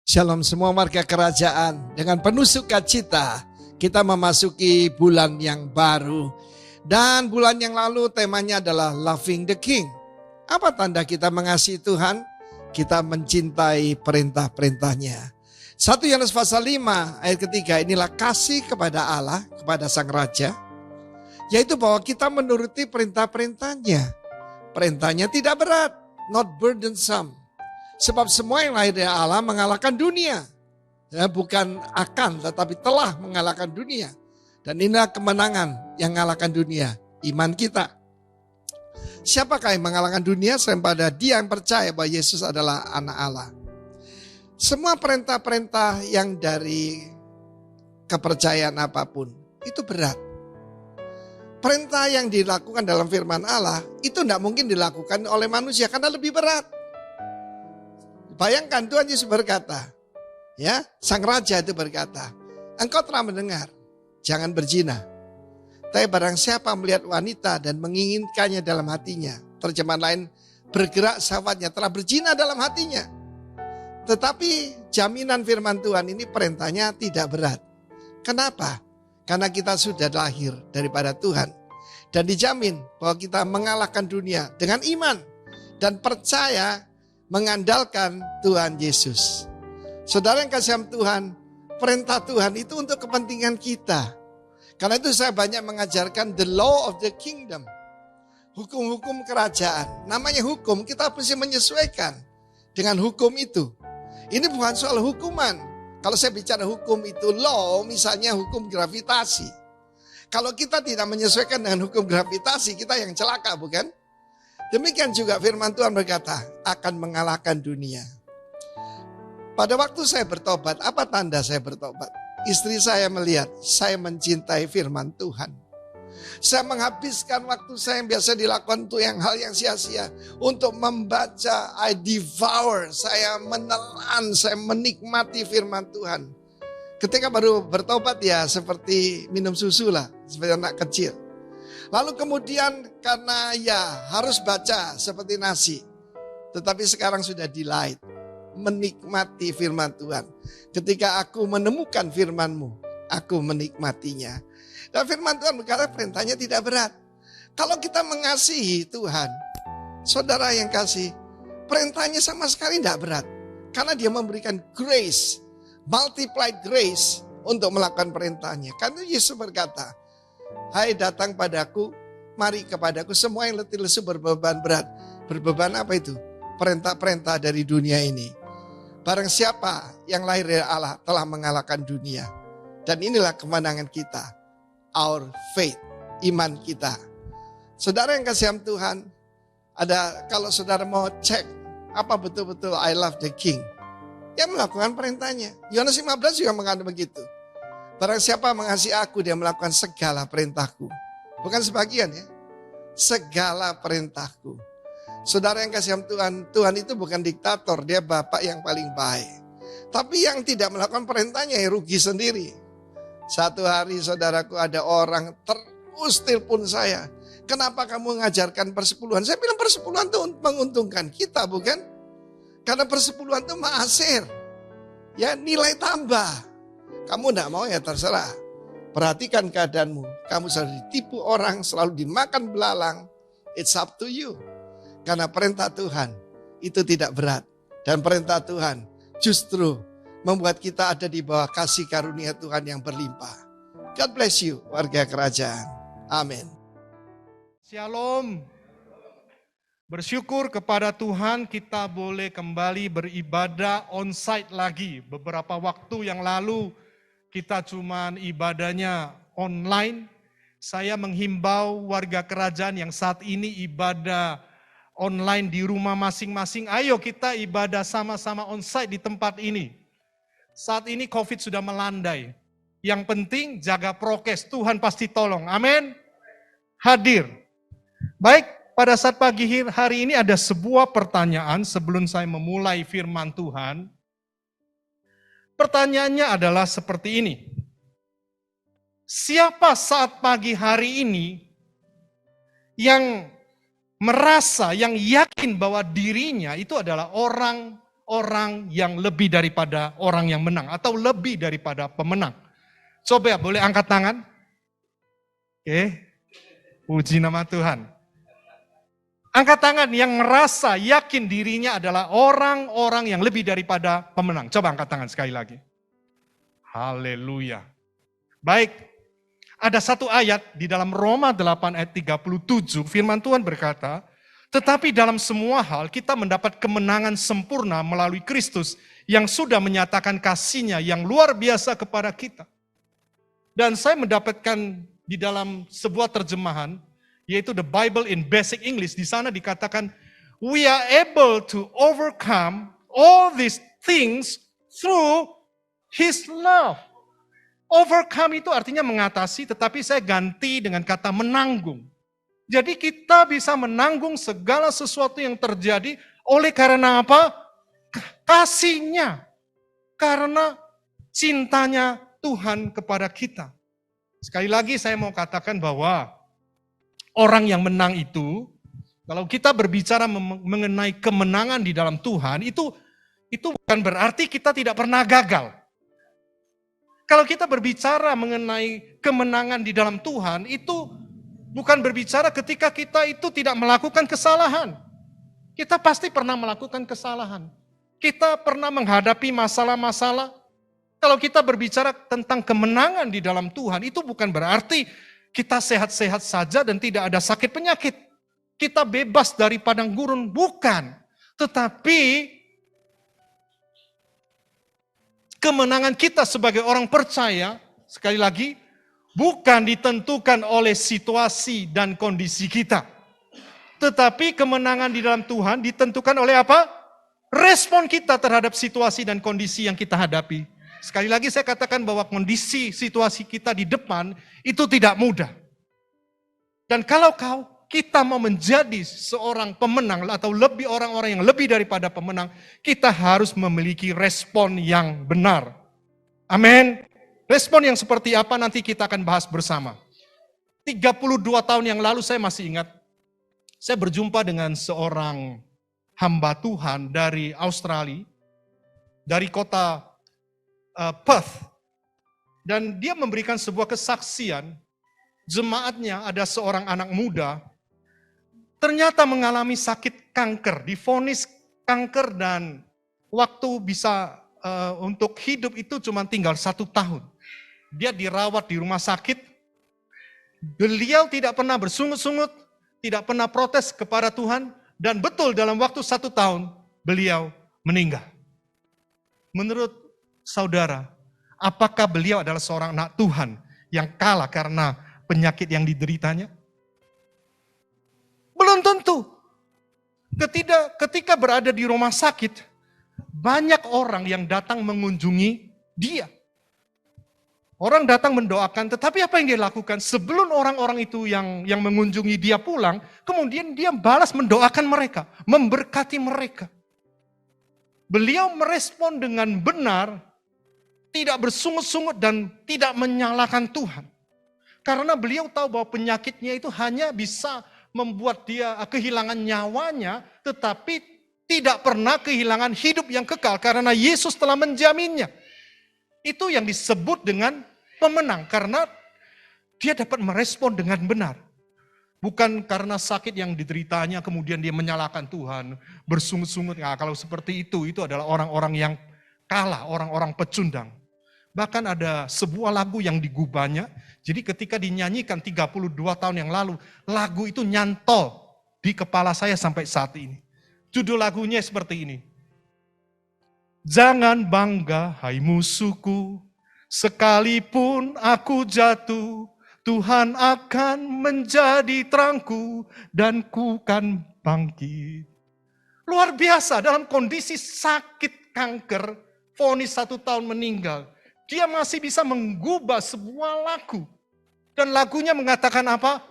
Shalom semua warga kerajaan. Dengan penuh sukacita kita memasuki bulan yang baru. Dan bulan yang lalu temanya adalah Loving the King. Apa tanda kita mengasihi Tuhan? Kita mencintai perintah-perintahnya. 1 Yohanes pasal 5 ayat ketiga, inilah kasih kepada Allah, kepada Sang Raja. Yaitu bahwa kita menuruti perintah-perintahnya. Perintahnya tidak berat, not burdensome. Sebab semua yang lahir dari Allah mengalahkan dunia. Ya, bukan akan tetapi telah mengalahkan dunia. Dan inilah kemenangan yang mengalahkan dunia, iman kita. Siapakah yang mengalahkan dunia selain pada dia yang percaya bahwa Yesus adalah anak Allah. Semua perintah-perintah yang dari kepercayaan apapun itu berat. Perintah yang dilakukan dalam firman Allah itu tidak mungkin dilakukan oleh manusia karena lebih berat. Bayangkan Tuhan Yesus berkata, ya, Sang Raja itu berkata, engkau telah mendengar, jangan berzina. Tapi barang siapa melihat wanita dan menginginkannya dalam hatinya, terjemahan lain, bergerak syahwatnya, telah berzina dalam hatinya. Tetapi jaminan firman Tuhan ini perintahnya tidak berat. Kenapa? Karena kita sudah lahir daripada Tuhan. Dan dijamin bahwa kita mengalahkan dunia dengan iman dan percaya mengandalkan Tuhan Yesus. Saudara yang kasih Tuhan, perintah Tuhan itu untuk kepentingan kita. Karena itu saya banyak mengajarkan the law of the kingdom. Hukum-hukum kerajaan. Namanya hukum, kita mesti menyesuaikan dengan hukum itu. Ini bukan soal hukuman. Kalau saya bicara hukum itu law, misalnya hukum gravitasi. Kalau kita tidak menyesuaikan dengan hukum gravitasi, kita yang celaka, bukan? Demikian juga firman Tuhan berkata, akan mengalahkan dunia. Pada waktu saya bertobat, apa tanda saya bertobat? Istri saya melihat, saya mencintai firman Tuhan. Saya menghabiskan waktu saya yang biasa dilakukan untuk hal yang sia-sia. Untuk membaca, I devour, saya menelan, saya menikmati firman Tuhan. Ketika baru bertobat ya seperti minum susu lah, seperti anak kecil. Lalu kemudian karena ya harus baca seperti nasi. Tetapi sekarang sudah delight. Menikmati firman Tuhan. Ketika aku menemukan firman-Mu, aku menikmatinya. Dan firman Tuhan berkata perintahnya tidak berat. Kalau kita mengasihi Tuhan, saudara yang kasih, perintahnya sama sekali tidak berat. Karena dia memberikan grace, multiplied grace untuk melakukan perintahnya. Karena Yesus berkata, hai datang padaku, mari kepadaku semua yang letih lesu berbeban berat. Berbeban apa itu? Perintah-perintah dari dunia ini. Barang siapa yang lahir dari Allah telah mengalahkan dunia. Dan inilah kemenangan kita. Our faith, iman kita. Saudara yang kasih Tuhan, ada kalau saudara mau cek apa betul-betul I love the King. Dia melakukan perintahnya. Yohanes 15 juga mengatakan begitu. Barang siapa mengasihi aku, dia melakukan segala perintahku. Bukan sebagian ya. Segala perintahku. Saudara yang kasih Tuhan, Tuhan itu bukan diktator, dia Bapak yang paling baik. Tapi yang tidak melakukan perintahnya ya rugi sendiri. Satu hari saudaraku ada orang terus telepon saya. Kenapa kamu mengajarkan persepuluhan? Saya bilang persepuluhan itu menguntungkan kita bukan? Karena persepuluhan itu ma'asir. Ya nilai tambah. Kamu tidak mau ya terserah. Perhatikan keadaanmu. Kamu selalu ditipu orang, selalu dimakan belalang. It's up to you. Karena perintah Tuhan itu tidak berat. Dan perintah Tuhan justru membuat kita ada di bawah kasih karunia Tuhan yang berlimpah. God bless you, warga kerajaan. Amin. Shalom. Bersyukur kepada Tuhan kita boleh kembali beribadah on-site lagi. Beberapa waktu yang lalu kita cuman ibadahnya online. Saya menghimbau warga kerajaan yang saat ini ibadah online di rumah masing-masing. Ayo kita ibadah sama-sama on-site di tempat ini. Saat ini COVID sudah melandai. Yang penting jaga prokes, Tuhan pasti tolong. Amin. Hadir. Baik, pada saat pagi hari ini ada sebuah pertanyaan sebelum saya memulai firman Tuhan. Pertanyaannya adalah seperti ini. Siapa saat pagi hari ini yang merasa, yang yakin bahwa dirinya itu adalah orang orang yang lebih daripada orang yang menang atau lebih daripada pemenang. Coba boleh angkat tangan? Oke. Puji nama Tuhan. Angkat tangan yang merasa yakin dirinya adalah orang-orang yang lebih daripada pemenang. Coba angkat tangan sekali lagi. Haleluya. Baik, ada satu ayat di dalam Roma 8 ayat 37, firman Tuhan berkata, tetapi dalam semua hal kita mendapat kemenangan sempurna melalui Kristus yang sudah menyatakan kasih-Nya yang luar biasa kepada kita. Dan saya mendapatkan di dalam sebuah terjemahan, yaitu the Bible in Basic English, di sana dikatakan, we are able to overcome all these things through His love. Overcome itu artinya mengatasi, tetapi saya ganti dengan kata menanggung. Jadi kita bisa menanggung segala sesuatu yang terjadi oleh karena apa? Kasih-Nya. Karena cintanya Tuhan kepada kita. Sekali lagi saya mau katakan bahwa orang yang menang itu, kalau kita berbicara mengenai kemenangan di dalam Tuhan, itu bukan berarti kita tidak pernah gagal. Kalau kita berbicara mengenai kemenangan di dalam Tuhan, itu bukan berbicara ketika kita itu tidak melakukan kesalahan. Kita pasti pernah melakukan kesalahan. Kita pernah menghadapi masalah-masalah. Kalau kita berbicara tentang kemenangan di dalam Tuhan, itu bukan berarti kita sehat-sehat saja dan tidak ada sakit penyakit. Kita bebas dari padang gurun, bukan. Tetapi kemenangan kita sebagai orang percaya, sekali lagi, bukan ditentukan oleh situasi dan kondisi kita. Tetapi kemenangan di dalam Tuhan ditentukan oleh apa? Respon kita terhadap situasi dan kondisi yang kita hadapi. Sekali lagi saya katakan bahwa kondisi situasi kita di depan itu tidak mudah. Dan kalau kita mau menjadi seorang pemenang atau lebih orang-orang yang lebih daripada pemenang, kita harus memiliki respon yang benar. Amin. Respon yang seperti apa nanti kita akan bahas bersama. 32 tahun yang lalu saya masih ingat, saya berjumpa dengan seorang hamba Tuhan dari Australia, dari kota Perth. Dan dia memberikan sebuah kesaksian, jemaatnya ada seorang anak muda, ternyata mengalami sakit kanker, divonis kanker dan waktu bisa untuk hidup itu cuma tinggal 1 tahun. Dia dirawat di rumah sakit, beliau tidak pernah bersungut-sungut, tidak pernah protes kepada Tuhan, dan betul dalam waktu 1 tahun beliau meninggal. Menurut saudara, apakah beliau adalah seorang anak Tuhan yang kalah karena penyakit yang dideritanya? Belum tentu. Ketika berada di rumah sakit, banyak orang yang datang mengunjungi dia. Orang datang mendoakan, tetapi apa yang dia lakukan? Sebelum orang-orang itu yang mengunjungi dia pulang, kemudian dia balas mendoakan mereka, memberkati mereka. Beliau merespon dengan benar, tidak bersungut-sungut dan tidak menyalahkan Tuhan. Karena beliau tahu bahwa penyakitnya itu hanya bisa membuat dia kehilangan nyawanya, tetapi tidak pernah kehilangan hidup yang kekal karena Yesus telah menjaminnya. Itu yang disebut dengan pemenang, karena dia dapat merespon dengan benar. Bukan karena sakit yang dideritanya kemudian dia menyalahkan Tuhan, bersungut-sungut. Nah, kalau seperti itu adalah orang-orang yang kalah, orang-orang pecundang. Bahkan ada sebuah lagu yang digubahnya, jadi ketika dinyanyikan 32 tahun yang lalu, lagu itu nyantol di kepala saya sampai saat ini. Judul lagunya seperti ini. Jangan bangga hai musuhku, sekalipun aku jatuh, Tuhan akan menjadi terangku dan ku kan bangkit. Luar biasa, dalam kondisi sakit kanker, vonis 1 tahun meninggal, dia masih bisa menggubah sebuah lagu. Dan lagunya mengatakan apa?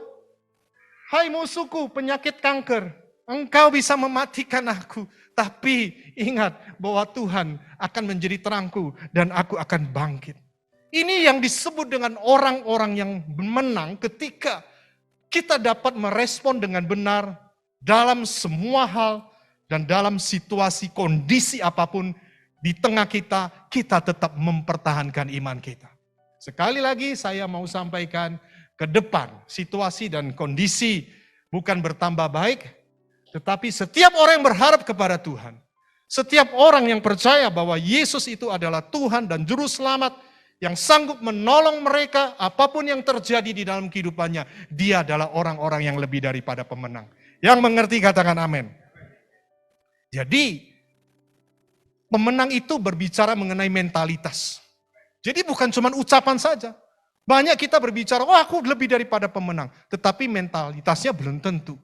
Hai musuhku penyakit kanker, engkau bisa mematikan aku. Tapi ingat bahwa Tuhan akan menjadi terangku dan aku akan bangkit. Ini yang disebut dengan orang-orang yang menang ketika kita dapat merespon dengan benar dalam semua hal, Dan dalam situasi kondisi apapun di tengah kita, kita tetap mempertahankan iman kita. Sekali lagi saya mau sampaikan, ke depan situasi dan kondisi bukan bertambah baik, tetapi setiap orang yang berharap kepada Tuhan, setiap orang yang percaya bahwa Yesus itu adalah Tuhan dan Juru Selamat yang sanggup menolong mereka apapun yang terjadi di dalam kehidupannya, dia adalah orang-orang yang lebih daripada pemenang. Yang mengerti katakan amin. Jadi pemenang itu berbicara mengenai mentalitas. Jadi bukan cuma ucapan saja. Banyak kita berbicara, oh aku lebih daripada pemenang. Tetapi mentalitasnya belum tentu.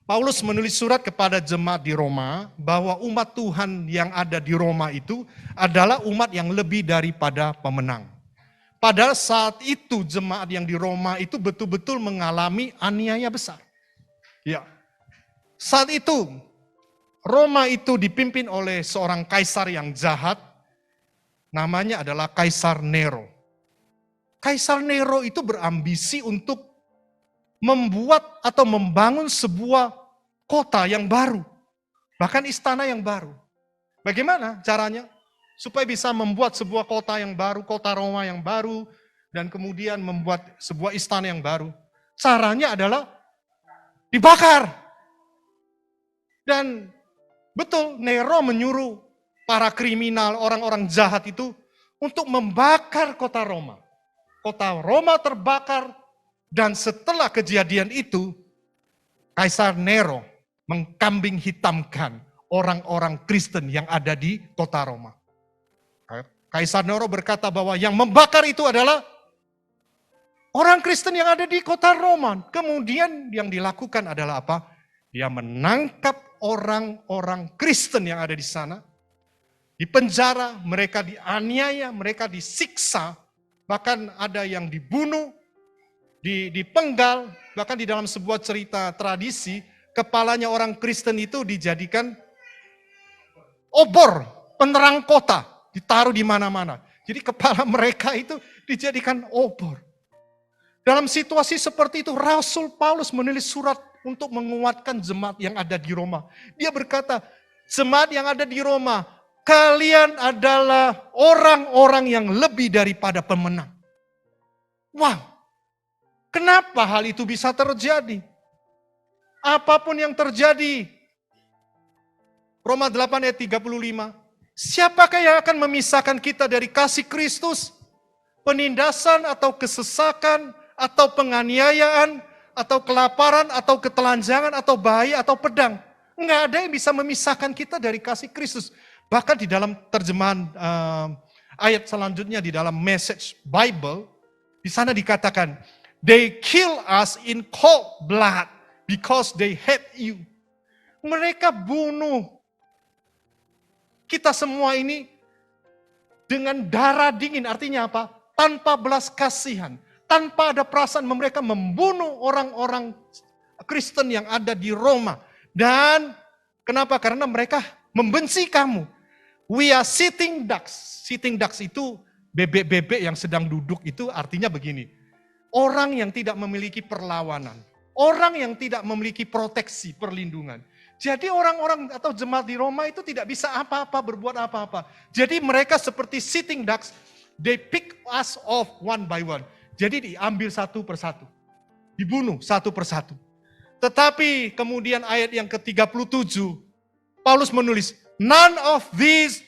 Paulus menulis surat kepada jemaat di Roma bahwa umat Tuhan yang ada di Roma itu adalah umat yang lebih daripada pemenang. Padahal saat itu jemaat yang di Roma itu betul-betul mengalami aniaya besar. Ya. Saat itu Roma itu dipimpin oleh seorang kaisar yang jahat, namanya adalah Kaisar Nero. Kaisar Nero itu berambisi untuk membuat atau membangun sebuah kota yang baru, bahkan istana yang baru. Bagaimana caranya? Supaya bisa membuat sebuah kota yang baru, kota Roma yang baru, dan kemudian membuat sebuah istana yang baru. Caranya adalah dibakar. Dan betul, Nero menyuruh para kriminal, orang-orang jahat itu untuk membakar kota Roma. Kota Roma terbakar, dan setelah kejadian itu, Kaisar Nero mengkambing hitamkan orang-orang Kristen yang ada di kota Roma. Kaisar Nero berkata bahwa yang membakar itu adalah orang Kristen yang ada di kota Roma. Kemudian yang dilakukan adalah apa? Dia menangkap orang-orang Kristen yang ada di sana, dipenjara, mereka dianiaya, mereka disiksa, bahkan ada yang dibunuh, dipenggal, bahkan di dalam sebuah cerita tradisi, kepalanya orang Kristen itu dijadikan obor, penerang kota, ditaruh di mana-mana. Jadi kepala mereka itu dijadikan obor. Dalam situasi seperti itu, Rasul Paulus menulis surat untuk menguatkan jemaat yang ada di Roma. Dia berkata, jemaat yang ada di Roma, kalian adalah orang-orang yang lebih daripada pemenang. Wow. Kenapa hal itu bisa terjadi? Apapun yang terjadi, Roma 8 ayat 35, siapakah yang akan memisahkan kita dari kasih Kristus? Penindasan atau kesesakan, atau penganiayaan, atau kelaparan, atau ketelanjangan, atau bahaya, atau pedang. Enggak ada yang bisa memisahkan kita dari kasih Kristus. Bahkan di dalam terjemahan ayat selanjutnya di dalam Message Bible, di sana dikatakan, they kill us in cold blood because they hate you. Mereka bunuh kita semua ini dengan darah dingin. Artinya apa? Tanpa belas kasihan. Tanpa ada perasaan, mereka membunuh orang-orang Kristen yang ada di Roma. Dan kenapa? Karena mereka membenci kamu. We are sitting ducks. Sitting ducks itu bebek-bebek yang sedang duduk, itu artinya begini. Orang yang tidak memiliki perlawanan. Orang yang tidak memiliki proteksi, perlindungan. Jadi orang-orang atau jemaat di Roma itu tidak bisa apa-apa, berbuat apa-apa. Jadi mereka seperti sitting ducks, they pick us off one by one. Jadi diambil satu persatu. Dibunuh satu persatu. Tetapi kemudian ayat yang ke-37, Paulus menulis, none of these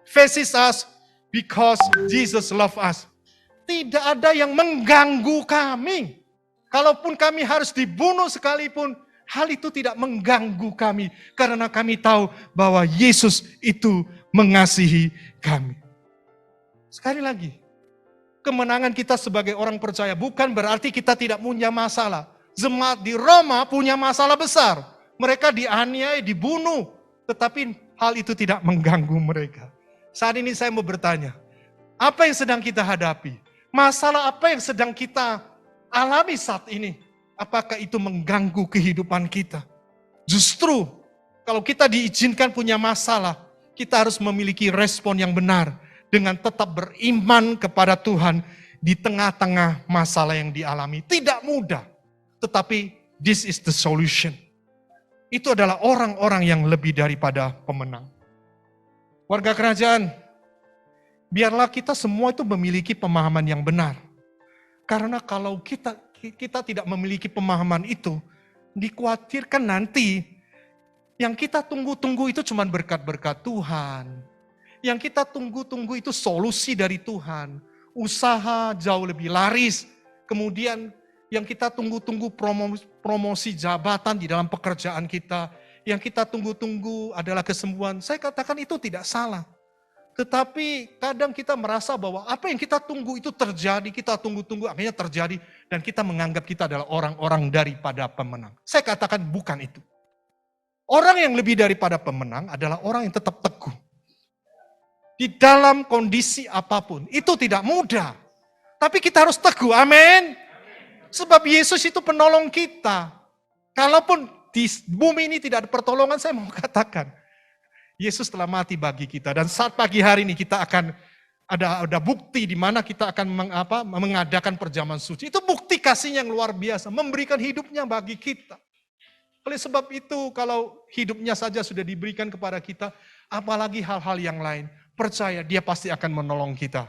faces us because Jesus love us. Tidak ada yang mengganggu kami. Kalaupun kami harus dibunuh sekalipun, hal itu tidak mengganggu kami. Karena kami tahu bahwa Yesus itu mengasihi kami. Sekali lagi, kemenangan kita sebagai orang percaya bukan berarti kita tidak punya masalah. Jemaat di Roma punya masalah besar. Mereka dianiaya, dibunuh. Tetapi hal itu tidak mengganggu mereka. Saat ini saya mau bertanya, apa yang sedang kita hadapi? Masalah apa yang sedang kita alami saat ini? Apakah itu mengganggu kehidupan kita? Justru kalau kita diizinkan punya masalah, kita harus memiliki respon yang benar dengan tetap beriman kepada Tuhan di tengah-tengah masalah yang dialami. Tidak mudah, tetapi this is the solution. itu adalah orang-orang yang lebih daripada pemenang. Warga kerajaan, biarlah kita semua itu memiliki pemahaman yang benar. Karena kalau kita tidak memiliki pemahaman itu, dikhawatirkan nanti yang kita tunggu-tunggu itu cuma berkat-berkat Tuhan. Yang kita tunggu-tunggu itu solusi dari Tuhan. Usaha jauh lebih laris. Kemudian yang kita tunggu-tunggu promosi jabatan di dalam pekerjaan kita. Yang kita tunggu-tunggu adalah kesembuhan. Saya katakan itu tidak salah. Tetapi kadang kita merasa bahwa apa yang kita tunggu itu terjadi. Kita tunggu-tunggu akhirnya terjadi. Dan kita menganggap kita adalah orang-orang daripada pemenang. Saya katakan bukan itu. Orang yang lebih daripada pemenang adalah orang yang tetap teguh. Di dalam kondisi apapun. Itu tidak mudah. Tapi kita harus teguh. Amin. Sebab Yesus itu penolong kita. Kalaupun di bumi ini tidak ada pertolongan, saya mau katakan. Yesus telah mati bagi kita. Dan saat pagi hari ini kita akan ada bukti di mana kita akan mengadakan perjamuan suci. Itu bukti kasih yang luar biasa. Memberikan hidupnya bagi kita. Oleh sebab itu kalau hidupnya saja sudah diberikan kepada kita, apalagi hal-hal yang lain. Percaya dia pasti akan menolong kita.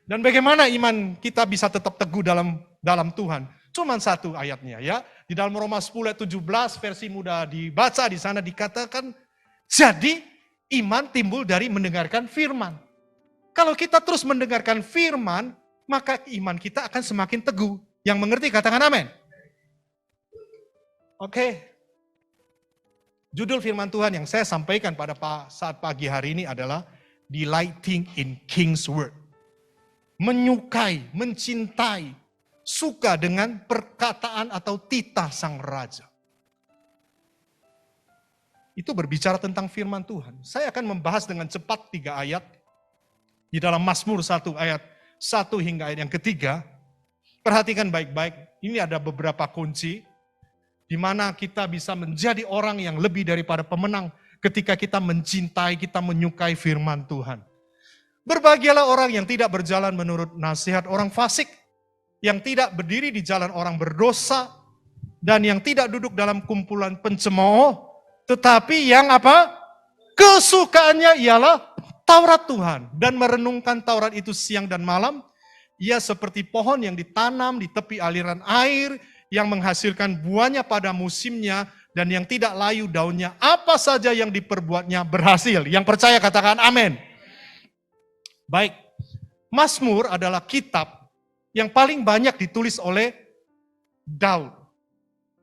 Dan bagaimana iman kita bisa tetap teguh dalam Tuhan? Cuman satu ayatnya ya. Di dalam Roma 10 ayat 17 versi mudah dibaca di sana dikatakan, jadi iman timbul dari mendengarkan firman. Kalau kita terus mendengarkan firman, maka iman kita akan semakin teguh. Yang mengerti katakan amin. Oke. Judul firman Tuhan yang saya sampaikan pada saat pagi hari ini adalah Delighting in King's Word. Menyukai, mencintai, suka dengan perkataan atau titah sang raja. Itu berbicara tentang firman Tuhan. Saya akan membahas dengan cepat 3 ayat. Di dalam Mazmur 1 ayat 1 hingga ayat yang ketiga. Perhatikan baik-baik, ini ada beberapa kunci. Di mana kita bisa menjadi orang yang lebih daripada pemenang. Ketika kita mencintai, kita menyukai firman Tuhan. Berbahagialah orang yang tidak berjalan menurut nasihat orang fasik, yang tidak berdiri di jalan orang berdosa, dan yang tidak duduk dalam kumpulan pencemooh, tetapi yang apa? Kesukaannya ialah Taurat Tuhan, dan merenungkan Taurat itu siang dan malam. Ia seperti pohon yang ditanam di tepi aliran air, yang menghasilkan buahnya pada musimnya, dan yang tidak layu daunnya. Apa saja yang diperbuatnya berhasil. Yang percaya katakan amin. Baik, Mazmur adalah kitab yang paling banyak ditulis oleh Daud.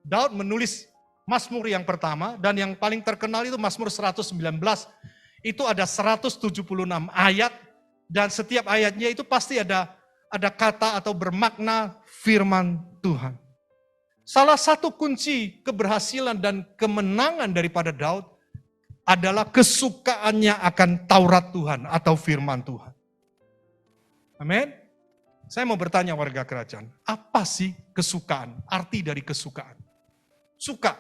Daud menulis Mazmur yang pertama dan yang paling terkenal itu Mazmur 119. Itu ada 176 ayat dan setiap ayatnya itu pasti ada kata atau bermakna firman Tuhan. Salah satu kunci keberhasilan dan kemenangan daripada Daud adalah kesukaannya akan Taurat Tuhan atau firman Tuhan. Amin. Saya mau bertanya warga kerajaan, apa sih kesukaan? Arti dari kesukaan. Suka.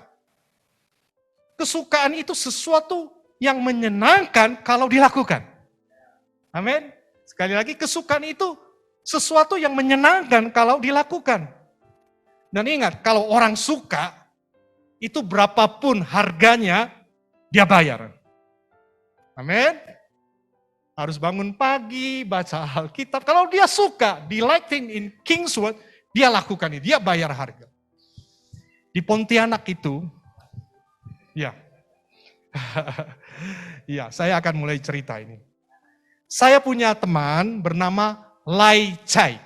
Kesukaan itu sesuatu yang menyenangkan kalau dilakukan. Amin. Sekali lagi, kesukaan itu sesuatu yang menyenangkan kalau dilakukan. Dan ingat, kalau orang suka, itu berapapun harganya, dia bayar. Amin. Harus bangun pagi, baca Alkitab. Kalau dia suka, delighting in King's Word, dia lakukan itu, dia bayar harga. Di Pontianak itu, ya, ya, saya akan mulai cerita ini. Saya punya teman bernama Lai Chai.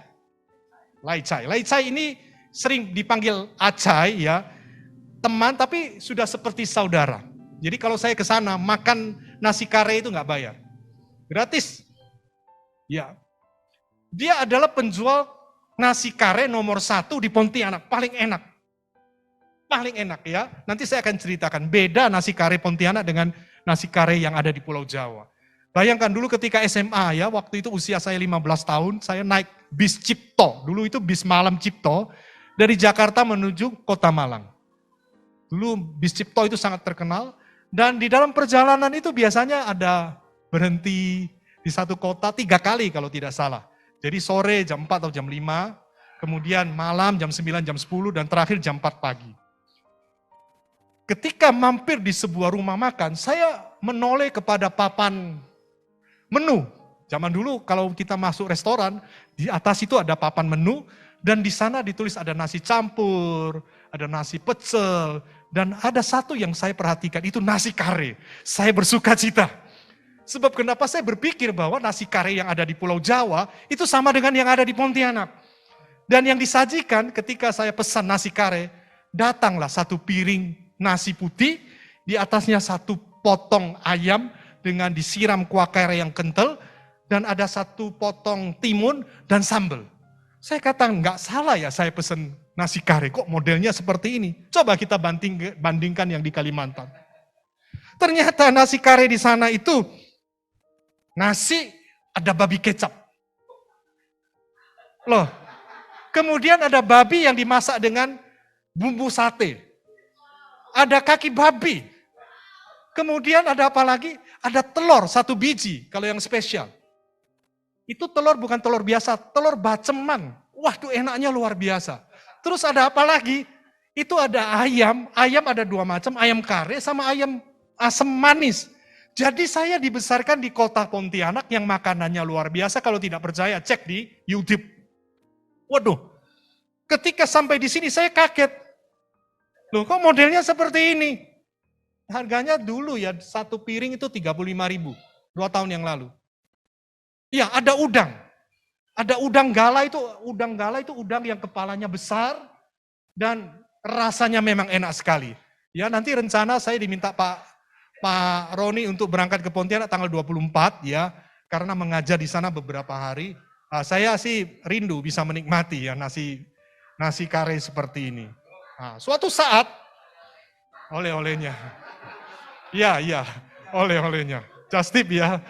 Lai Chai. Lai Chai ini sering dipanggil Acai ya. Teman tapi sudah seperti saudara. Jadi kalau saya ke sana makan nasi kare itu nggak bayar. Gratis. Ya. Dia adalah penjual nasi kare nomor 1 di Pontianak, paling enak. Paling enak ya. Nanti saya akan ceritakan beda nasi kare Pontianak dengan nasi kare yang ada di Pulau Jawa. Bayangkan dulu ketika SMA ya, waktu itu usia saya 15 tahun, saya naik bis Cipto. Dulu itu bis malam Cipto dari Jakarta menuju Kota Malang. Dulu bis Cipto itu sangat terkenal dan di dalam perjalanan itu biasanya ada berhenti di satu kota 3 kali kalau tidak salah. Jadi sore jam 4 atau jam 5, kemudian malam jam 9, jam 10, dan terakhir jam 4 pagi. ketika mampir di sebuah rumah makan, saya menoleh kepada papan menu. Zaman dulu kalau kita masuk restoran, di atas itu ada papan menu, dan di sana ditulis ada nasi campur, ada nasi pecel, dan ada satu yang saya perhatikan, itu nasi kare. Saya bersuka cita. Sebab kenapa saya berpikir bahwa nasi kare yang ada di Pulau Jawa, itu sama dengan yang ada di Pontianak. Dan yang disajikan ketika saya pesan nasi kare, datanglah satu piring nasi putih, di atasnya satu potong ayam dengan disiram kuah kare yang kental, dan ada satu potong timun dan sambal. Saya kata nggak salah ya saya pesen nasi kare, kok modelnya seperti ini. Coba kita bandingkan yang di Kalimantan. Ternyata nasi kare di sana itu, nasi ada babi kecap. Loh, kemudian ada babi yang dimasak dengan bumbu sate. Ada kaki babi. Kemudian ada apa lagi? Ada telur 1 biji, kalau yang spesial. Itu telur bukan telur biasa, telur baceman. Wah, itu enaknya luar biasa. Terus ada apa lagi? Itu ada ayam ada 2 macam, ayam kare sama ayam asam manis. Jadi saya dibesarkan di kota Pontianak yang makanannya luar biasa, kalau tidak percaya cek di YouTube. Waduh, ketika sampai di sini saya kaget. Loh, kok modelnya seperti ini? Harganya dulu ya, 1 piring itu 35.000, 2 tahun yang lalu. Ya, ada udang. Ada udang gala itu udang yang kepalanya besar dan rasanya memang enak sekali. Ya, nanti rencana saya diminta Pak Roni untuk berangkat ke Pontianak tanggal 24 ya, karena mengajar di sana beberapa hari. Saya sih rindu bisa menikmati ya nasi kare seperti ini. Suatu saat oleh-olehnya. Ya, oleh-olehnya. Just tip ya.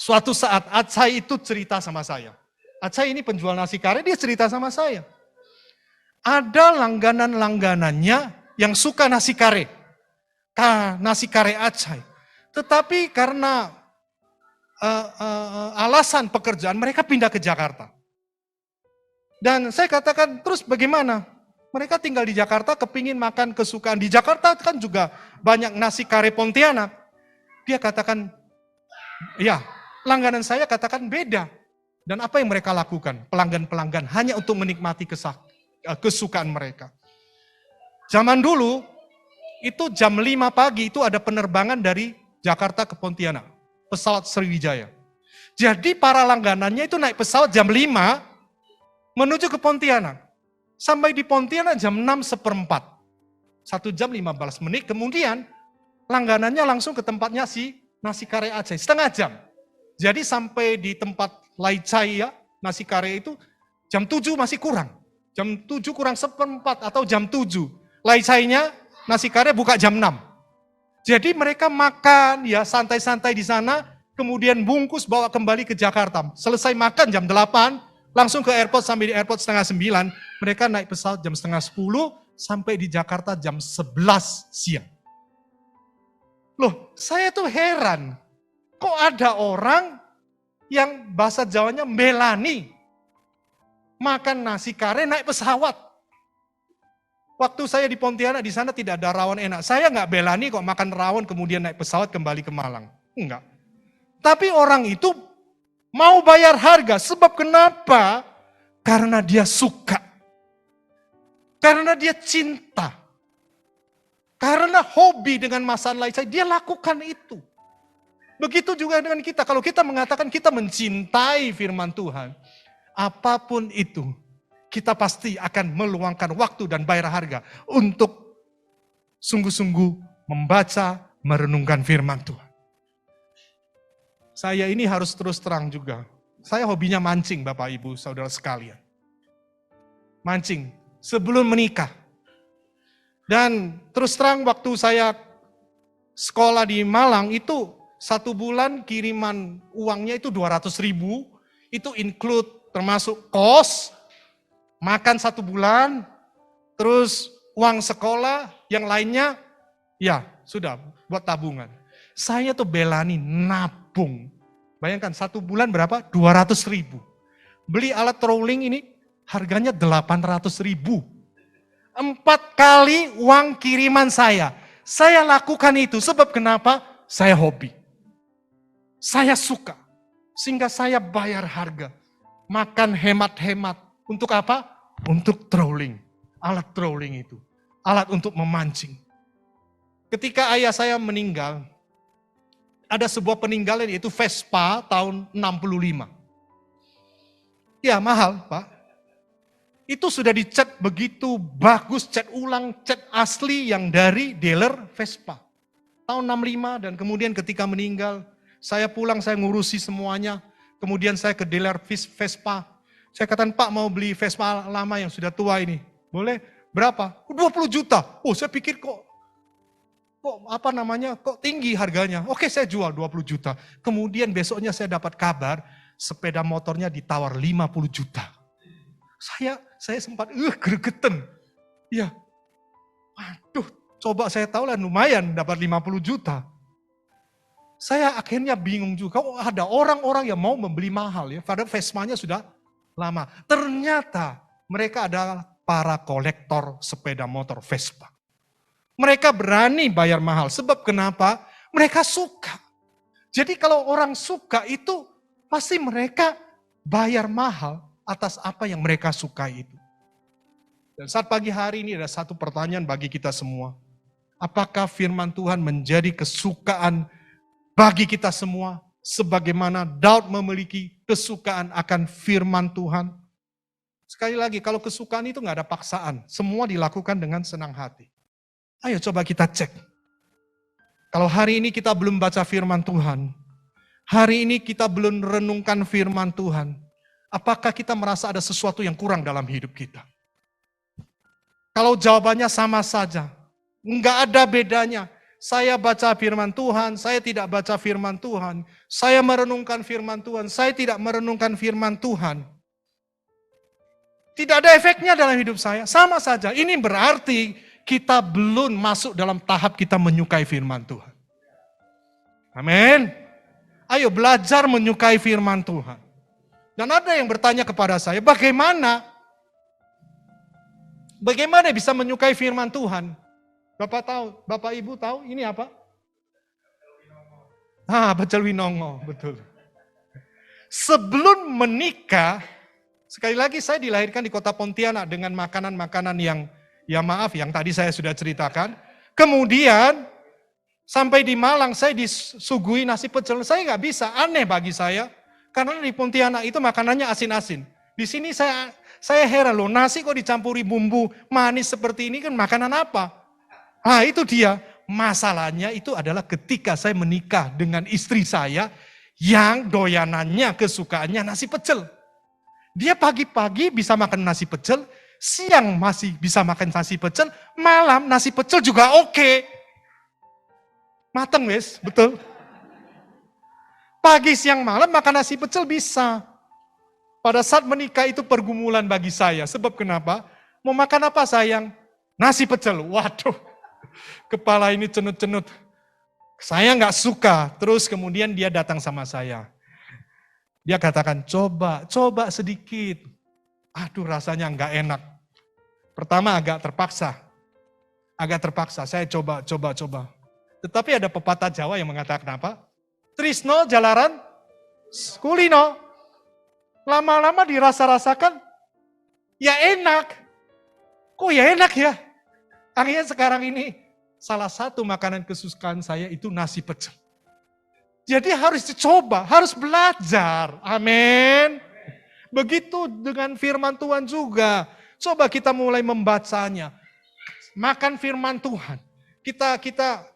Suatu saat Acai itu cerita sama saya. Acai ini penjual nasi kare, dia cerita sama saya. Ada langganan-langganannya yang suka nasi kare. Nasi kare Acai. Tetapi karena alasan pekerjaan mereka pindah ke Jakarta. Dan saya katakan, terus bagaimana? Mereka tinggal di Jakarta, kepingin makan kesukaan. Di Jakarta kan juga banyak nasi kare Pontianak. Dia katakan, ya, langganan saya katakan beda. Dan apa yang mereka lakukan? Pelanggan-pelanggan hanya untuk menikmati kesukaan mereka. Zaman dulu, itu jam 5 pagi itu ada penerbangan dari Jakarta ke Pontianak. Pesawat Sriwijaya. Jadi para langganannya itu naik pesawat jam 5 menuju ke Pontianak. Sampai di Pontianak jam 6:15. 1 jam 15 menit. Kemudian langganannya langsung ke tempatnya si nasi kare Acai. Setengah jam. Jadi sampai di tempat Laicai ya, nasi kare itu jam 7 masih kurang. Jam 7 kurang 1/4 atau jam 7. Laicainya nasi kare buka jam 6. Jadi mereka makan ya santai-santai di sana, kemudian bungkus bawa kembali ke Jakarta. Selesai makan jam 8, langsung ke airport, sampai di airport setengah 9. Mereka naik pesawat jam setengah 10, sampai di Jakarta jam 11 siang. Loh, saya tuh heran. Kok ada orang yang bahasa Jawanya melani makan nasi kare naik pesawat. Waktu saya di Pontianak, di sana tidak ada rawon enak. Saya nggak belani kok makan rawon kemudian naik pesawat kembali ke Malang. Enggak. Tapi orang itu mau bayar harga. Sebab kenapa? Karena dia suka. Karena dia cinta. Karena hobi dengan masakan lain, dia lakukan itu. Begitu juga dengan kita. Kalau kita mengatakan kita mencintai firman Tuhan, apapun itu, kita pasti akan meluangkan waktu dan bayar harga untuk sungguh-sungguh membaca, merenungkan firman Tuhan. Saya ini harus terus terang juga. Saya hobinya mancing, Bapak Ibu, Saudara sekalian. Mancing sebelum menikah. Dan terus terang waktu saya sekolah di Malang itu 1 bulan kiriman uangnya itu 200.000, itu include termasuk kos, makan 1 bulan, terus uang sekolah, yang lainnya ya sudah buat tabungan. Saya tuh belani nabung. Bayangkan 1 bulan berapa? 200.000. Beli alat trolling ini harganya 800.000. 4 kali uang kiriman saya. Saya lakukan itu sebab kenapa? Saya hobi. Saya suka. Sehingga saya bayar harga. Makan hemat-hemat. Untuk apa? Untuk trolling. Alat trolling itu. Alat untuk memancing. Ketika ayah saya meninggal, ada sebuah peninggalan yaitu Vespa tahun 65. Ya mahal Pak. Itu sudah dicat begitu bagus, cat ulang, cat asli yang dari dealer Vespa. Tahun 65 dan kemudian ketika meninggal, saya pulang, saya ngurusi semuanya. Kemudian saya ke dealer Vespa. Saya katakan, Pak mau beli Vespa lama yang sudah tua ini. Boleh? Berapa? 20 juta. Oh saya pikir kok tinggi harganya. Oke saya jual 20 juta. Kemudian besoknya saya dapat kabar sepeda motornya ditawar 50 juta. Saya sempat gregetan. Ya, waduh, coba saya tahu lah lumayan dapat 50 juta. Saya akhirnya bingung juga, ada orang-orang yang mau membeli mahal ya, padahal Vespa-nya sudah lama. Ternyata mereka adalah para kolektor sepeda motor Vespa. Mereka berani bayar mahal. Sebab kenapa? Mereka suka. Jadi kalau orang suka itu pasti mereka bayar mahal atas apa yang mereka sukai itu. Dan saat pagi hari ini ada satu pertanyaan bagi kita semua. Apakah firman Tuhan menjadi kesukaan bagi kita semua? Sebagaimana Daud memiliki kesukaan akan firman Tuhan. Sekali lagi, kalau kesukaan itu nggak ada paksaan. Semua dilakukan dengan senang hati. Ayo coba kita cek. Kalau hari ini kita belum baca firman Tuhan, hari ini kita belum renungkan firman Tuhan, apakah kita merasa ada sesuatu yang kurang dalam hidup kita? Kalau jawabannya sama saja, enggak ada bedanya. Saya baca firman Tuhan, saya tidak baca firman Tuhan. Saya merenungkan firman Tuhan, saya tidak merenungkan firman Tuhan. Tidak ada efeknya dalam hidup saya, sama saja. Ini berarti kita belum masuk dalam tahap kita menyukai firman Tuhan. Amin. Ayo belajar menyukai firman Tuhan. Dan ada yang bertanya kepada saya, bagaimana bisa menyukai firman Tuhan? Bapak tahu, Bapak Ibu tahu ini apa? Bacel Winongo, betul. Sebelum menikah, sekali lagi saya dilahirkan di kota Pontianak dengan makanan-makanan yang tadi saya sudah ceritakan. Kemudian sampai di Malang saya disuguhi nasi pecel. Saya nggak bisa, aneh bagi saya. Karena di Pontianak itu makanannya asin-asin. Di sini saya heran loh, nasi kok dicampuri bumbu manis seperti ini kan makanan apa? Itu dia. Masalahnya itu adalah ketika saya menikah dengan istri saya yang doyanannya, kesukaannya nasi pecel. Dia pagi-pagi bisa makan nasi pecel, siang masih bisa makan nasi pecel, malam nasi pecel juga oke. Mateng wes, betul. Pagi, siang, malam makan nasi pecel bisa. Pada saat menikah itu pergumulan bagi saya. Sebab kenapa? Mau makan apa sayang? Nasi pecel. Waduh, kepala ini cenut-cenut. Saya nggak suka. Terus kemudian dia datang sama saya. Dia katakan, coba sedikit. Aduh rasanya nggak enak. Pertama agak terpaksa. Saya coba. Tetapi ada pepatah Jawa yang mengatakan apa? Trisno jalaran kulino. Lama-lama dirasa-rasakan, ya enak. Kok ya enak ya? Akhirnya sekarang ini salah satu makanan kesukaan saya itu nasi pecel. Jadi harus dicoba, harus belajar. Amin. Begitu dengan firman Tuhan juga. Coba kita mulai membacanya. Makan firman Tuhan. Kita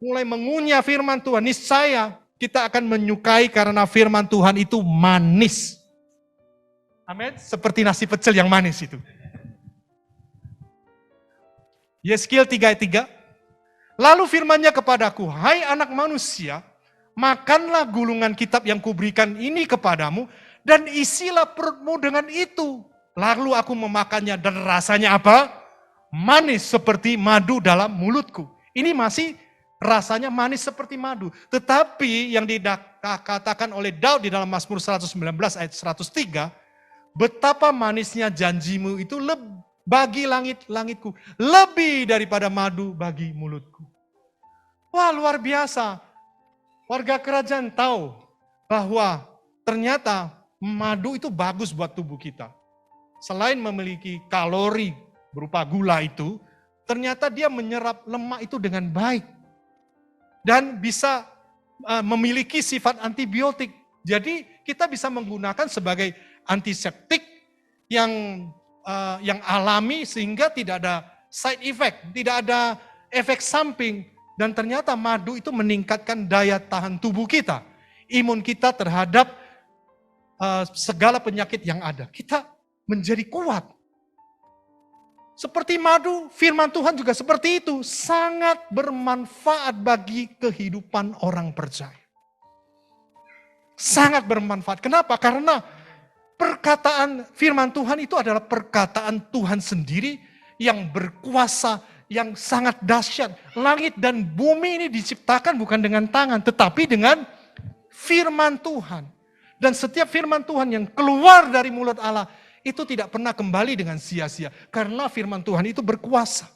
mulai mengunyah firman Tuhan. Niscaya kita akan menyukai karena firman Tuhan itu manis. Amin. Seperti nasi pecel yang manis itu. Yeskiel 3:3. Lalu firman-Nya kepadaku, hai anak manusia, makanlah gulungan kitab yang kuberikan ini kepadamu, dan isilah perutmu dengan itu. Lalu aku memakannya dan rasanya apa? Manis seperti madu dalam mulutku. Ini masih rasanya manis seperti madu. Tetapi yang dikatakan oleh Daud di dalam Mazmur 119 ayat 103, betapa manisnya janjimu itu bagi langit-langitku, lebih daripada madu bagi mulutku. Wah, luar biasa. Warga kerajaan tahu bahwa ternyata madu itu bagus buat tubuh kita. Selain memiliki kalori berupa gula itu, ternyata dia menyerap lemak itu dengan baik. Dan bisa memiliki sifat antibiotik. Jadi kita bisa menggunakan sebagai antiseptik yang alami sehingga tidak ada side effect, tidak ada efek samping. Dan ternyata madu itu meningkatkan daya tahan tubuh kita. Imun kita terhadap segala penyakit yang ada. Kita menjadi kuat. Seperti madu, firman Tuhan juga seperti itu. Sangat bermanfaat bagi kehidupan orang percaya. Sangat bermanfaat. Kenapa? Karena perkataan firman Tuhan itu adalah perkataan Tuhan sendiri yang berkuasa, yang sangat dahsyat. Langit dan bumi ini diciptakan bukan dengan tangan, tetapi dengan firman Tuhan. Dan setiap firman Tuhan yang keluar dari mulut Allah, itu tidak pernah kembali dengan sia-sia. Karena firman Tuhan itu berkuasa.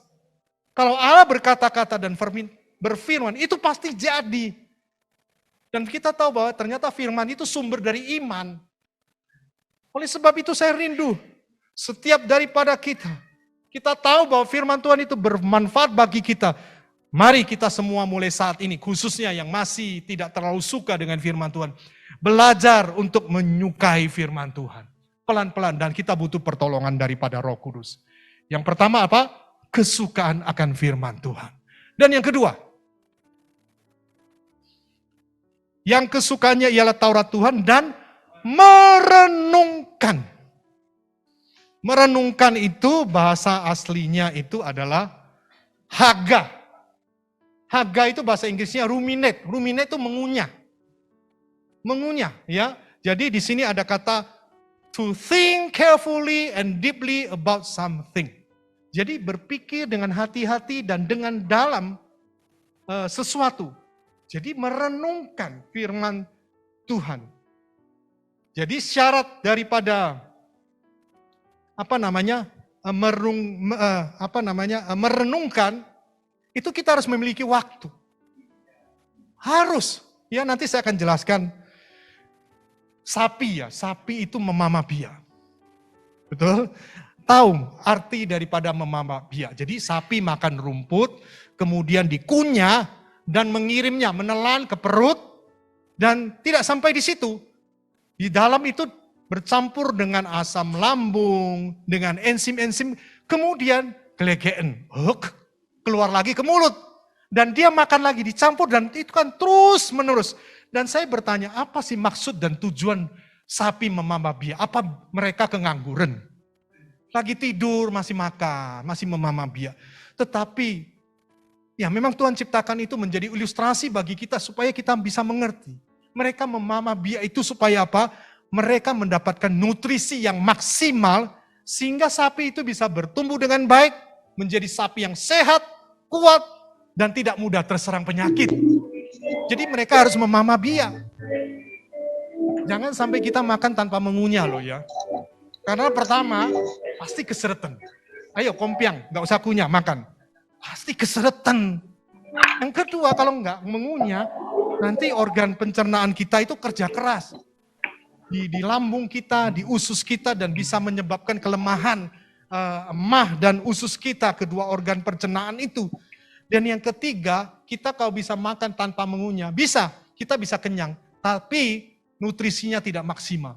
Kalau Allah berkata-kata dan berfirman, itu pasti jadi. Dan kita tahu bahwa ternyata firman itu sumber dari iman. Oleh sebab itu saya rindu, setiap daripada kita tahu bahwa firman Tuhan itu bermanfaat bagi kita. Mari kita semua mulai saat ini, khususnya yang masih tidak terlalu suka dengan firman Tuhan, belajar untuk menyukai firman Tuhan. Pelan-pelan, dan kita butuh pertolongan daripada Roh Kudus. Yang pertama apa? Kesukaan akan firman Tuhan. Dan yang kedua, yang kesukaannya ialah Taurat Tuhan dan merenungkan. Merenungkan itu bahasa aslinya itu adalah haga. Haga itu bahasa Inggrisnya ruminate. Ruminate itu mengunyah. Mengunyah, ya. Jadi di sini ada kata to think carefully and deeply about something. Jadi berpikir dengan hati-hati dan dengan dalam sesuatu. Jadi merenungkan firman Tuhan. Jadi syarat daripada merenungkan itu kita harus memiliki waktu. Harus. Ya, nanti saya akan jelaskan. Sapi itu memamah biak. Betul? Tahu arti daripada memamah biak. Jadi sapi makan rumput, kemudian dikunyah dan mengirimnya, menelan ke perut, dan tidak sampai di situ. Di dalam itu bercampur dengan asam lambung, dengan enzim-enzim, kemudian kelegeen, keluar lagi ke mulut. Dan dia makan lagi, dicampur, dan itu kan terus menerus. Dan saya bertanya, apa sih maksud dan tujuan sapi memamah biak? Apa mereka kengangguran? Lagi tidur, masih makan, masih memamah biak. Tetapi, ya memang Tuhan ciptakan itu menjadi ilustrasi bagi kita supaya kita bisa mengerti. Mereka memamah biak itu supaya apa? Mereka mendapatkan nutrisi yang maksimal sehingga sapi itu bisa bertumbuh dengan baik, menjadi sapi yang sehat, kuat, dan tidak mudah terserang penyakit. Jadi mereka harus memamah biak. Jangan sampai kita makan tanpa mengunyah loh ya. Karena pertama, pasti keseretan. Ayo kompiang, gak usah kunyah, makan. Pasti keseretan. Yang kedua, kalau nggak mengunyah, nanti organ pencernaan kita itu kerja keras. Di lambung kita, di usus kita, dan bisa menyebabkan kelemahan emah dan usus kita, kedua organ pencernaan itu. Dan yang ketiga, kita kalau bisa makan tanpa mengunyah, kita bisa kenyang, tapi nutrisinya tidak maksimal.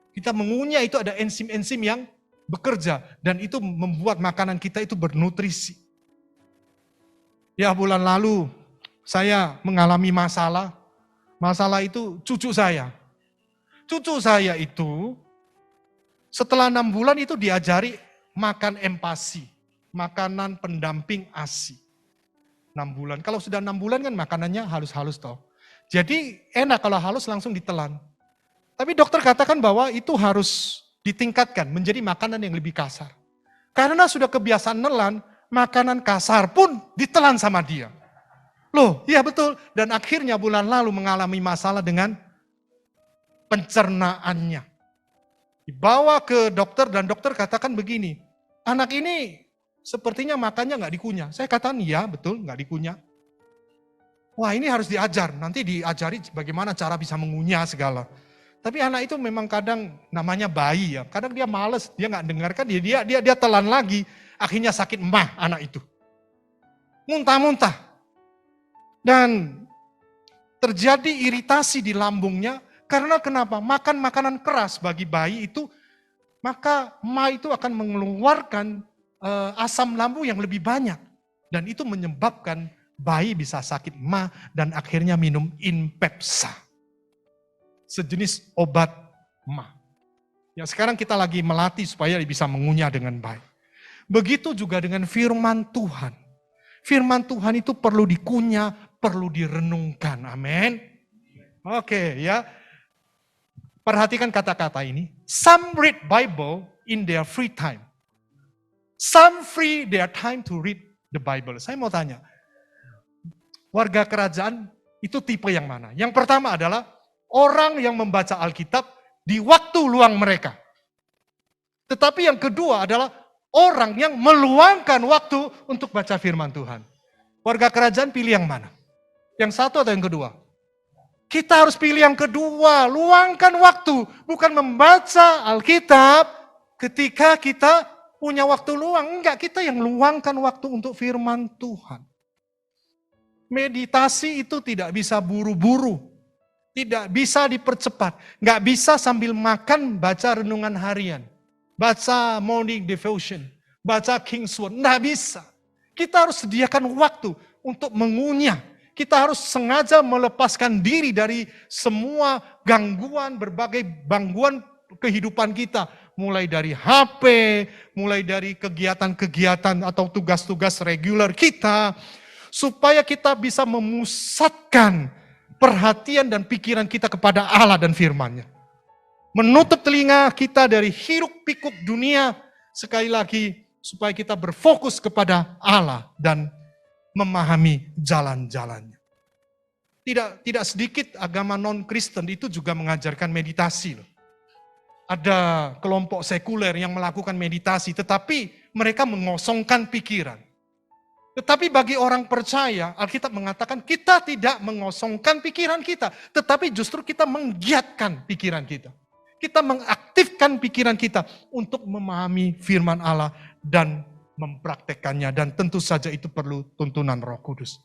Kita mengunyah itu ada enzim-enzim yang bekerja, dan itu membuat makanan kita itu bernutrisi. Ya, bulan lalu saya mengalami masalah itu cucu saya. Cucu saya itu setelah 6 bulan itu diajari makan empasi, makanan pendamping ASI. 6 bulan. Kalau sudah 6 bulan kan makanannya halus-halus toh. Jadi enak kalau halus langsung ditelan. Tapi dokter katakan bahwa itu harus ditingkatkan menjadi makanan yang lebih kasar. Karena sudah kebiasaan nelan, makanan kasar pun ditelan sama dia. Loh, iya betul. Dan akhirnya bulan lalu mengalami masalah dengan pencernaannya. Dibawa ke dokter dan dokter katakan begini, anak ini sepertinya makannya nggak dikunyah. Saya katakan, iya betul nggak dikunyah. Wah ini harus diajar, nanti diajari bagaimana cara bisa mengunyah segala. Tapi anak itu memang kadang namanya bayi ya, kadang dia males, dia nggak dengarkan, dia telan lagi, akhirnya sakit emah anak itu. Muntah-muntah. Dan terjadi iritasi di lambungnya, karena kenapa? Makan makanan keras bagi bayi itu, maka emah itu akan mengeluarkan asam lambung yang lebih banyak. Dan itu menyebabkan bayi bisa sakit emah dan akhirnya minum Inpepsa. Sejenis obat emah. Yang sekarang kita lagi melatih supaya bisa mengunyah dengan baik. Begitu juga dengan firman Tuhan. Firman Tuhan itu perlu dikunyah, perlu direnungkan. Amin. Oke ya. Perhatikan kata-kata ini. Some read Bible in their free time. Some free their time to read the Bible. Saya mau tanya. Warga kerajaan itu tipe yang mana? Yang pertama adalah orang yang membaca Alkitab di waktu luang mereka. Tetapi yang kedua adalah orang yang meluangkan waktu untuk baca firman Tuhan. Warga kerajaan pilih yang mana? Yang satu atau yang kedua? Kita harus pilih yang kedua, luangkan waktu. Bukan membaca Alkitab ketika kita punya waktu luang. Enggak, kita yang luangkan waktu untuk firman Tuhan. Meditasi itu tidak bisa buru-buru. Tidak bisa dipercepat. Nggak bisa sambil makan baca renungan harian. Baca morning devotion. Baca King's Word. Nggak bisa. Kita harus sediakan waktu untuk mengunyah. Kita harus sengaja melepaskan diri dari semua gangguan, berbagai gangguan kehidupan kita. Mulai dari HP, mulai dari kegiatan-kegiatan atau tugas-tugas reguler kita. Supaya kita bisa memusatkan perhatian dan pikiran kita kepada Allah dan firman-Nya. Menutup telinga kita dari hiruk pikuk dunia, sekali lagi supaya kita berfokus kepada Allah dan memahami jalan-jalannya. Tidak sedikit agama non-Kristen itu juga mengajarkan meditasi. Ada kelompok sekuler yang melakukan meditasi, tetapi mereka mengosongkan pikiran. Tetapi bagi orang percaya, Alkitab mengatakan kita tidak mengosongkan pikiran kita. Tetapi justru kita menggiatkan pikiran kita. Kita mengaktifkan pikiran kita untuk memahami firman Allah dan mempraktekannya. Dan tentu saja itu perlu tuntunan Roh Kudus.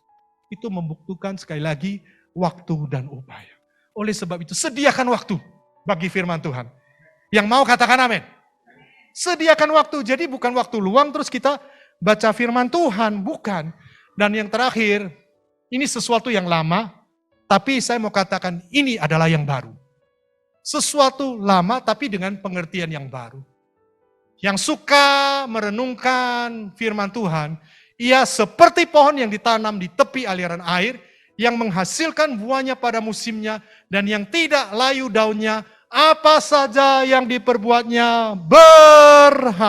Itu membuktikan sekali lagi waktu dan upaya. Oleh sebab itu sediakan waktu bagi firman Tuhan. Yang mau katakan amin. Sediakan waktu, jadi bukan waktu luang terus kita baca firman Tuhan, bukan. Dan yang terakhir, ini sesuatu yang lama, tapi saya mau katakan ini adalah yang baru. Sesuatu lama tapi dengan pengertian yang baru. Yang suka merenungkan firman Tuhan, ia seperti pohon yang ditanam di tepi aliran air, yang menghasilkan buahnya pada musimnya, dan yang tidak layu daunnya, apa saja yang diperbuatnya berhasil.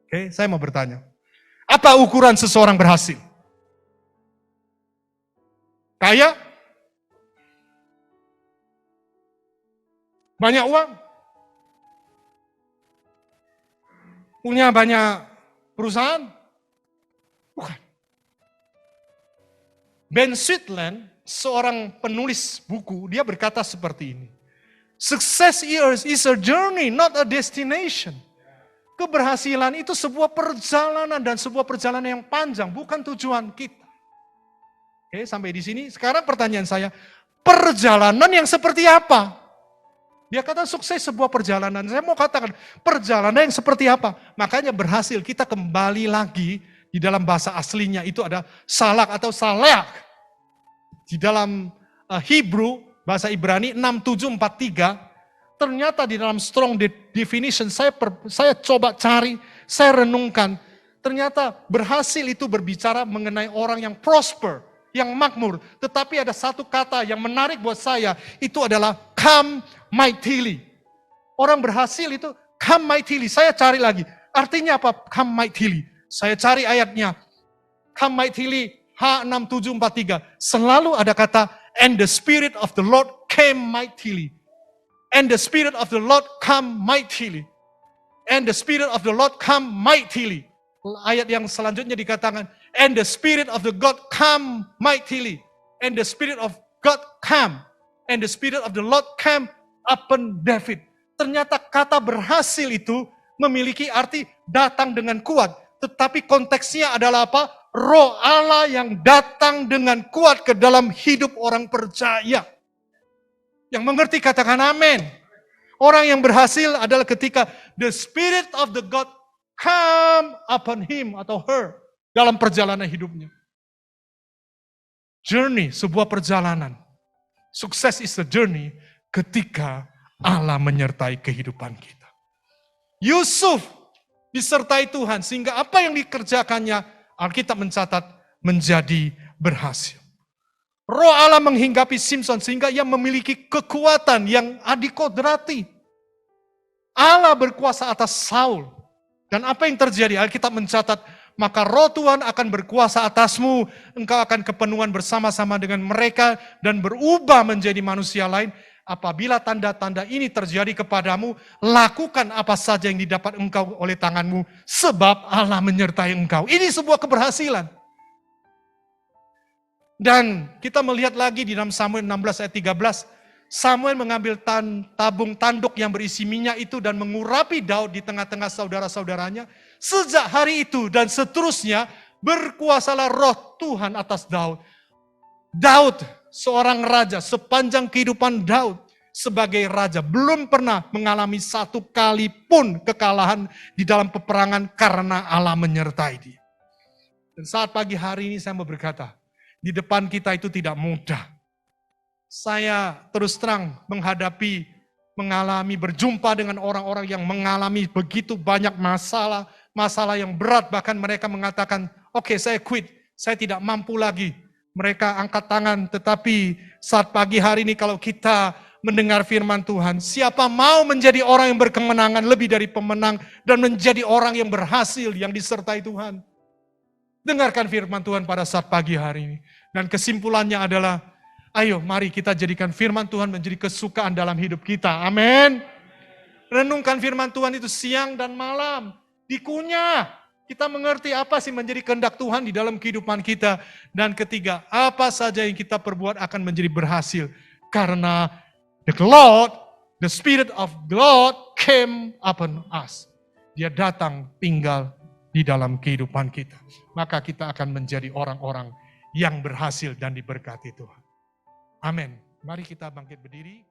Oke, saya mau bertanya. Apa ukuran seseorang berhasil? Kaya? Banyak uang? Punya banyak perusahaan? Bukan. Ben Sweetland, seorang penulis buku, dia berkata seperti ini. Success is a journey, not a destination. Keberhasilan itu sebuah perjalanan dan sebuah perjalanan yang panjang, bukan tujuan kita. Oke, sampai di sini. Sekarang pertanyaan saya, perjalanan yang seperti apa? Dia kata sukses sebuah perjalanan. Saya mau katakan, perjalanan yang seperti apa? Makanya berhasil, kita kembali lagi di dalam bahasa aslinya itu ada salak atau salak. Di dalam Hebrew, bahasa Ibrani 6743, ternyata di dalam strong definition, saya coba cari, saya renungkan. Ternyata berhasil itu berbicara mengenai orang yang prosper, yang makmur. Tetapi ada satu kata yang menarik buat saya, itu adalah come mightily. Orang berhasil itu come mightily. Saya cari lagi, artinya apa come mightily? Saya cari ayatnya. Come mightily, H6743. Selalu ada kata, and the Spirit of the Lord came mightily. And the Spirit of the Lord come mightily. And the Spirit of the Lord come mightily. Ayat yang selanjutnya dikatakan, and the Spirit of the God come mightily. And the Spirit of God come. And the Spirit of the Lord come upon David. Ternyata kata berhasil itu memiliki arti datang dengan kuat. Tetapi konteksnya adalah apa? Roh Allah yang datang dengan kuat ke dalam hidup orang percaya. Yang mengerti katakan amin. Orang yang berhasil adalah ketika the Spirit of the God come upon him atau her dalam perjalanan hidupnya. Journey, sebuah perjalanan. Sukses is a journey ketika Allah menyertai kehidupan kita. Yusuf disertai Tuhan sehingga apa yang dikerjakannya Alkitab mencatat menjadi berhasil. Roh Allah menghinggapi Simson sehingga ia memiliki kekuatan yang adikodrati. Allah berkuasa atas Saul. Dan apa yang terjadi? Alkitab mencatat, maka roh Tuhan akan berkuasa atasmu, engkau akan kepenuhan bersama-sama dengan mereka dan berubah menjadi manusia lain. Apabila tanda-tanda ini terjadi kepadamu, lakukan apa saja yang didapat engkau oleh tanganmu, sebab Allah menyertai engkau. Ini sebuah keberhasilan. Dan kita melihat lagi di dalam Samuel 16 ayat 13, Samuel mengambil tabung tanduk yang berisi minyak itu dan mengurapi Daud di tengah-tengah saudara-saudaranya. Sejak hari itu dan seterusnya berkuasalah roh Tuhan atas Daud. Daud seorang raja, sepanjang kehidupan Daud sebagai raja belum pernah mengalami satu kali pun kekalahan di dalam peperangan karena Allah menyertai dia. Dan saat pagi hari ini saya mau berkata, di depan kita itu tidak mudah. Saya terus terang mengalami berjumpa dengan orang-orang yang mengalami begitu banyak masalah yang berat, bahkan mereka mengatakan, oke, saya quit, saya tidak mampu lagi. Mereka angkat tangan, tetapi saat pagi hari ini kalau kita mendengar firman Tuhan, siapa mau menjadi orang yang berkemenangan lebih dari pemenang dan menjadi orang yang berhasil, yang disertai Tuhan? Dengarkan firman Tuhan pada saat pagi hari ini. Dan kesimpulannya adalah, ayo mari kita jadikan firman Tuhan menjadi kesukaan dalam hidup kita. Amin. Renungkan firman Tuhan itu siang dan malam. Dikunyah. Kita mengerti apa sih menjadi kehendak Tuhan di dalam kehidupan kita. Dan ketiga, apa saja yang kita perbuat akan menjadi berhasil. Karena the Spirit of God came upon us. Dia datang tinggal di dalam kehidupan kita. Maka kita akan menjadi orang-orang yang berhasil dan diberkati Tuhan. Amin. Mari kita bangkit berdiri.